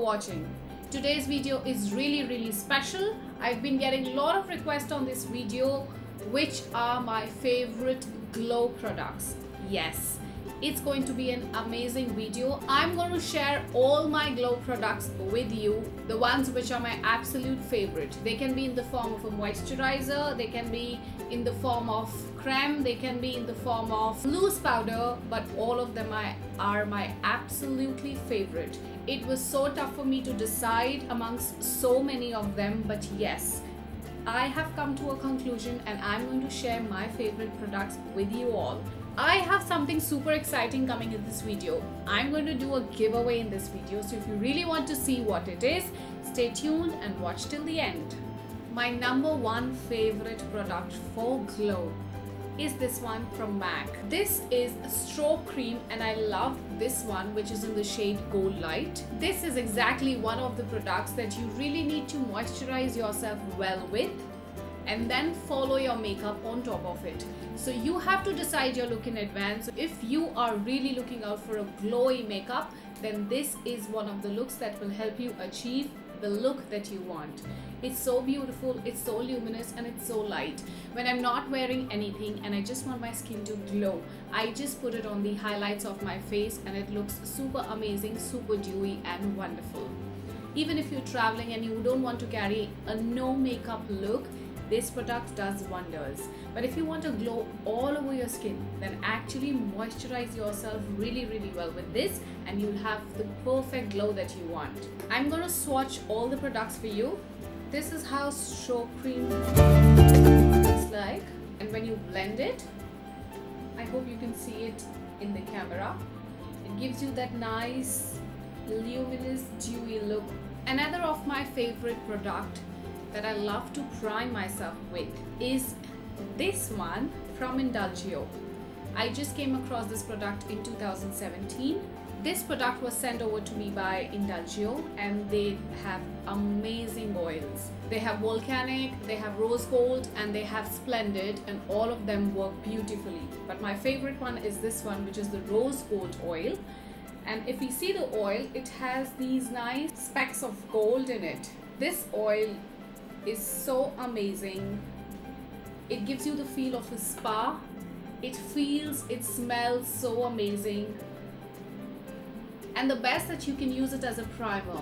watching. Today's video is really special. I've been getting a lot of requests on this video, which are my favorite glow products. Yes, it's going to be an amazing video. I'm going to share all my glow products with you, the ones which are my absolute favorite. They can be in the form of a moisturizer, they can be in the form of creme, they can be in the form of loose powder, but all of them are my absolutely favorite. It was so tough for me to decide amongst so many of them, but yes, I have come to a conclusion and I'm going to share my favorite products with you all. I have something super exciting coming in this video. I'm going to do a giveaway in this video, so if you really want to see what it is, stay tuned and watch till the end. My number one favorite product for glow is this one from MAC. This is a strobe cream and I love this one, which is in the shade Goldlite. This is exactly one of the products that you really need to moisturize yourself well with and then follow your makeup on top of it. So you have to decide your look in advance. If you are really looking out for a glowy makeup, then this is one of the looks that will help you achieve the look that you want. It's so beautiful, it's so luminous, and it's so light. When I'm not wearing anything and I just want my skin to glow, I just put it on the highlights of my face and it looks super amazing, super dewy and wonderful. Even if you're traveling and you don't want to carry a no makeup look, this product does wonders. But if you want to glow all over your skin, then actually moisturize yourself really well with this and you'll have the perfect glow that you want. I'm going to swatch all the products for you. This is how strobe cream looks like, and when you blend it, I hope you can see it in the camera, it gives you that nice luminous dewy look. Another of my favorite product that I love to prime myself with is this one from Indulgeo. I just came across this product in 2017. This product was sent over to me by Indulgeo and they have amazing oils. They have volcanic, they have rose gold, and they have splendid, and all of them work beautifully. But my favorite one is this one, which is the rose gold oil. And if you see the oil, it has these nice specks of gold in it. This oil is so amazing. It gives you the feel of a spa. It smells so amazing. And the best that you can use it as a primer.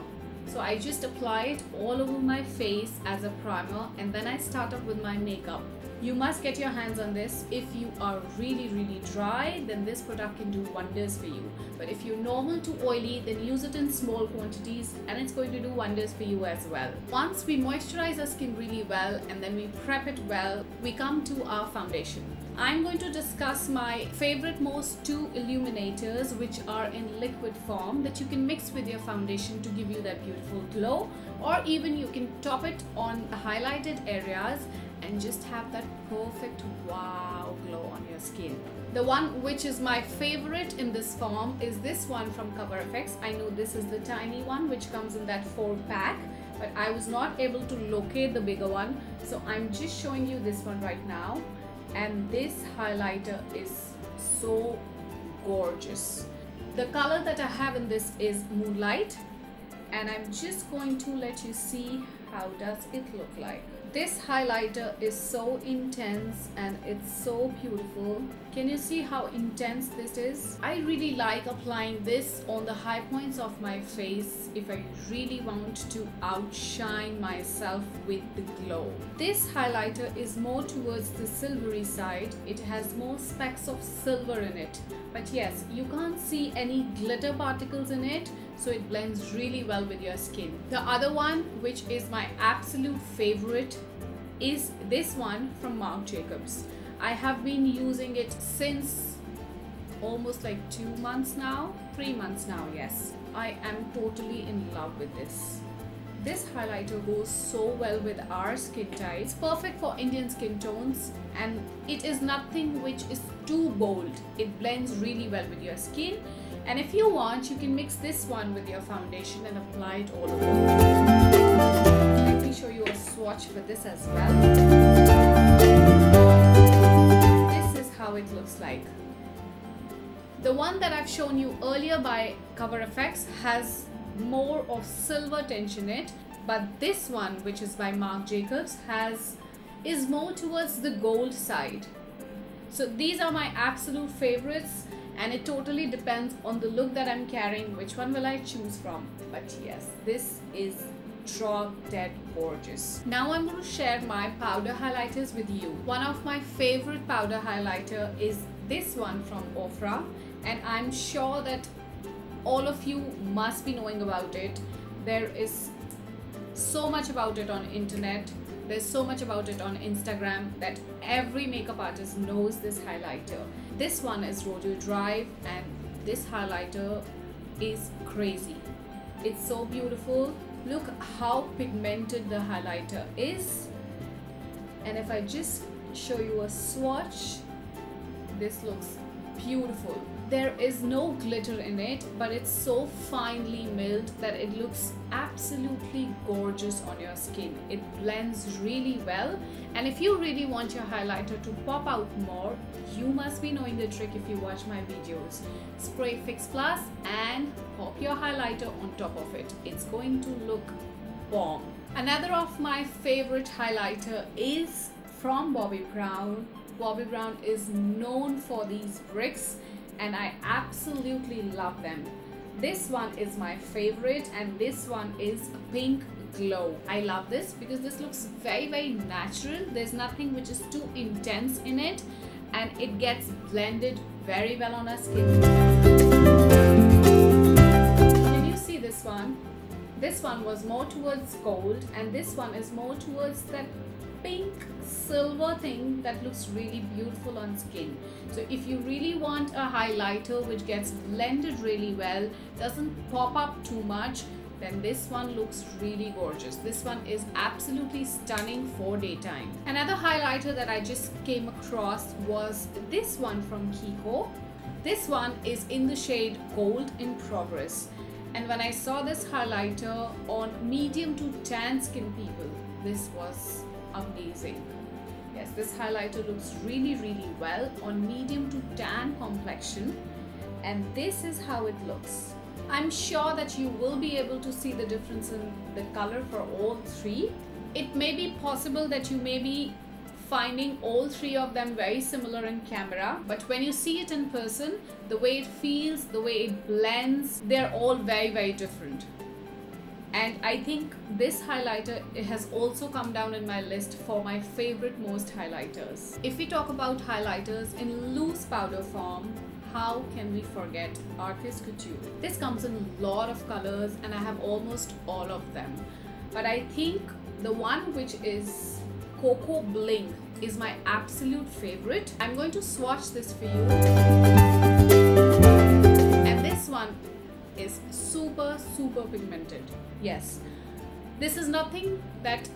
So I just apply it all over my face as a primer and then I start up with my makeup. You must get your hands on this. If you are really dry, then this product can do wonders for you. But if you're normal to oily, then use it in small quantities and it's going to do wonders for you as well. Once we moisturize our skin really well and then we prep it well, we come to our foundation. I'm going to discuss my favorite most two illuminators, which are in liquid form that you can mix with your foundation to give you that beautiful glow, or even you can top it on the highlighted areas and just have that perfect wow glow on your skin. The one which is my favorite in this form is this one from Cover FX. I know this is the tiny one which comes in that 4-pack, but I was not able to locate the bigger one, so I'm just showing you this one right now. And this highlighter is so gorgeous. The color that I have in this is Moonlight, and I'm just going to let you see how does it look like. This highlighter is so intense and it's so beautiful. Can you see how intense this is? I really like applying this on the high points of my face if I really want to outshine myself with the glow. This highlighter is more towards the silvery side. It has more specks of silver in it. But yes, you can't see any glitter particles in it, so it blends really well with your skin. The other one, which is my absolute favorite, is this one from Marc Jacobs. I have been using it since almost like 2 months now, 3 months now, yes. I am totally in love with this. This highlighter goes so well with our skin type. It's perfect for Indian skin tones and it is nothing which is too bold. It blends really well with your skin. And if you want, you can mix this one with your foundation and apply it all over. Let me show you a swatch for this as well. This is how it looks like. The one that I've shown you earlier by Cover FX has more of silver tinge in it, but this one, which is by Marc Jacobs, is more towards the gold side. So these are my absolute favorites, and it totally depends on the look that I'm carrying, which one will I choose from. But yes, this is drop dead gorgeous. Now I'm going to share my powder highlighters with you. One of my favorite powder highlighter is this one from Ofra, and I'm sure that all of you must be knowing about it. There is so much about it on internet, there's so much about it on Instagram that every makeup artist knows this highlighter. This one is Rodeo Drive, and this highlighter is crazy. It's so beautiful. Look how pigmented the highlighter is, and if I just show you a swatch, this looks beautiful. There is no glitter in it, but it's so finely milled that it looks absolutely gorgeous on your skin. It blends really well, and if you really want your highlighter to pop out more, you must be knowing the trick if you watch my videos. Spray Fix Plus and pop your highlighter on top of it. It's going to look bomb. Another of my favorite highlighter is from Bobbi Brown. Bobbi Brown is known for these bricks, and I absolutely love them. This one is my favorite, and this one is Pink Glow. I love this because this looks very natural. There's nothing which is too intense in it, and it gets blended very well on our skin. Can you see this one? This one was more towards gold, and this one is more towards that pink silver thing that looks really beautiful on skin. So if you really want a highlighter which gets blended really well, doesn't pop up too much, then this one looks really gorgeous. This one is absolutely stunning for daytime. Another highlighter that I just came across was this one from Kiko. This one is in the shade Gold in Progress, and when I saw this highlighter on medium to tan skin people, this was amazing. Yes, this highlighter looks really well on medium to tan complexion, and this is how it looks. I'm sure that you will be able to see the difference in the color for all three. It may be possible that you may be finding all three of them very similar in camera, but when you see it in person, the way it feels, the way it blends, they're all very different. And I think this highlighter, it has also come down in my list for my favorite most highlighters. If we talk about highlighters in loose powder form, how can we forget Artist Couture? This comes in a lot of colors, and I have almost all of them. But I think the one which is Coco Bling is my absolute favorite. I'm going to swatch this for you. And this one is super pigmented. Yes, this is nothing that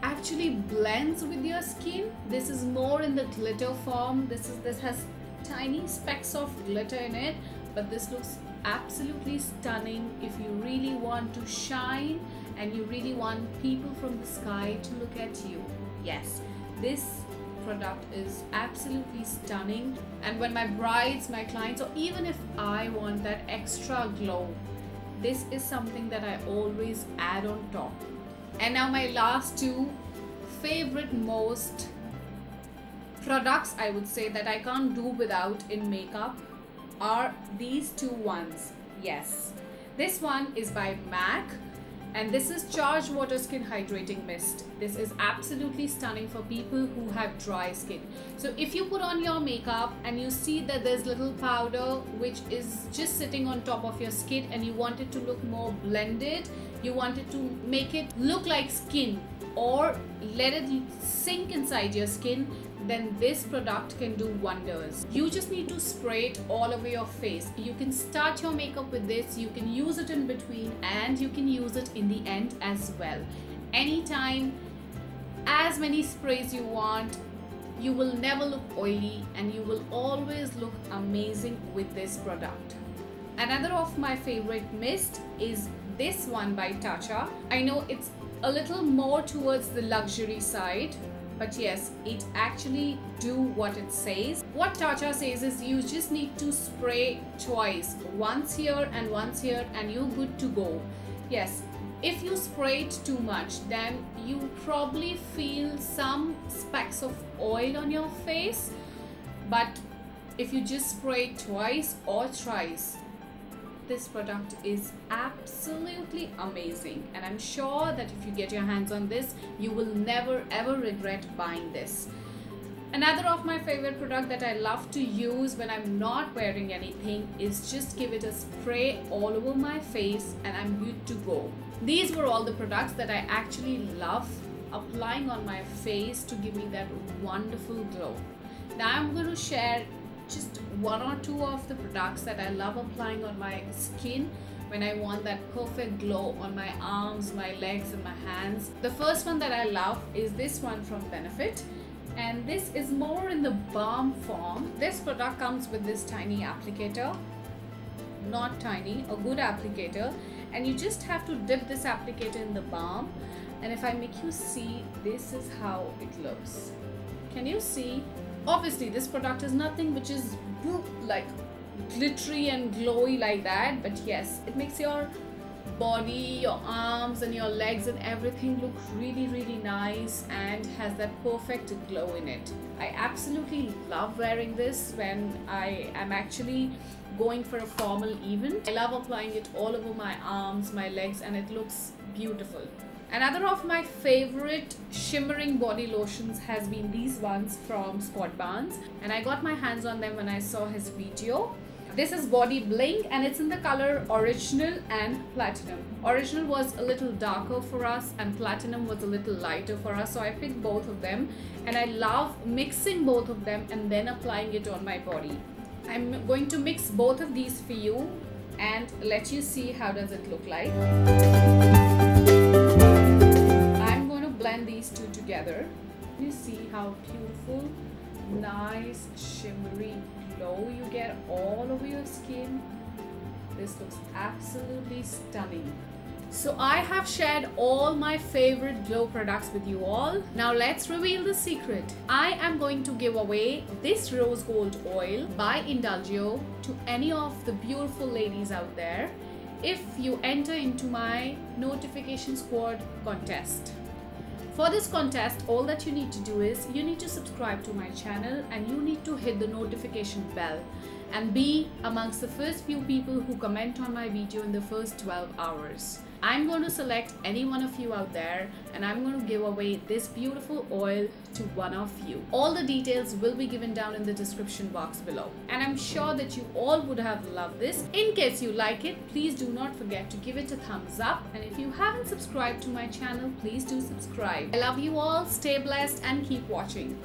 actually blends with your skin. This is more in the glitter form. This has tiny specks of glitter in it, but this looks absolutely stunning if you really want to shine and you really want people from the sky to look at you. Yes, this product is absolutely stunning, and when my brides, my clients, or even if I want that extra glow, this is something that I always add on top. And now my last two favorite most products, I would say, that I can't do without in makeup are these two ones. Yes, this one is by MAC, and this is Charged Water Skin Hydrating Mist. This is absolutely stunning for people who have dry skin. So if you put on your makeup and you see that there's little powder which is just sitting on top of your skin, and you want it to look more blended, you want it to make it look like skin or let it sink inside your skin, then this product can do wonders. You just need to spray it all over your face. You can start your makeup with this, you can use it in between, and you can use it in the end as well. Anytime, as many sprays you want. You will never look oily, and you will always look amazing with this product. Another of my favorite mist is this one by Tatcha. I know it's a little more towards the luxury side, but yes, it actually do what it says. What Tatcha says is you just need to spray twice, once here and once here, and you're good to go. Yes, if you spray it too much, then you probably feel some specks of oil on your face, but if you just spray it twice or thrice, this product is absolutely amazing, and I'm sure that if you get your hands on this, you will never ever regret buying this. Another of my favorite product that I love to use when I'm not wearing anything is just give it a spray all over my face and I'm good to go. These were all the products that I actually love applying on my face to give me that wonderful glow. Now I'm going to share just one or two of the products that I love applying on my skin when I want that perfect glow on my arms, my legs and my hands. The first one that I love is this one from Benefit, and this is more in the balm form. This product comes with this tiny applicator, not tiny, a good applicator, and you just have to dip this applicator in the balm, and if I make you see, this is how it looks. Can you see? Obviously this product is nothing which is like glittery and glowy like that, but yes, it makes your body, your arms and your legs and everything look really really nice and has that perfect glow in it. I absolutely love wearing this when I am actually going for a formal event. I love applying it all over my arms, my legs, and it looks beautiful. Another of my favorite shimmering body lotions has been these ones from Brnes, and I got my hands on them when I saw his video. This is Body Bling and it's in the color Original and Platinum. Original was a little darker for us and Platinum was a little lighter for us, so I picked both of them, and I love mixing both of them and then applying it on my body. I'm going to mix both of these for you and let you see how does it look like. Blend these two together. You see how beautiful, nice, shimmery glow you get all over your skin. This looks absolutely stunning. So I have shared all my favorite glow products with you all. Now let's reveal the secret. I am going to give away this rose gold oil by Indulgeo to any of the beautiful ladies out there if you enter into my notification squad contest. For this contest, all that you need to do is you need to subscribe to my channel and you need to hit the notification bell and be amongst the first few people who comment on my video in the first 12 hours. I'm going to select any one of you out there and I'm going to give away this beautiful oil to one of you. All the details will be given down in the description box below. And I'm sure that you all would have loved this. In case you like it, please do not forget to give it a thumbs up. And if you haven't subscribed to my channel, please do subscribe. I love you all. Stay blessed and keep watching.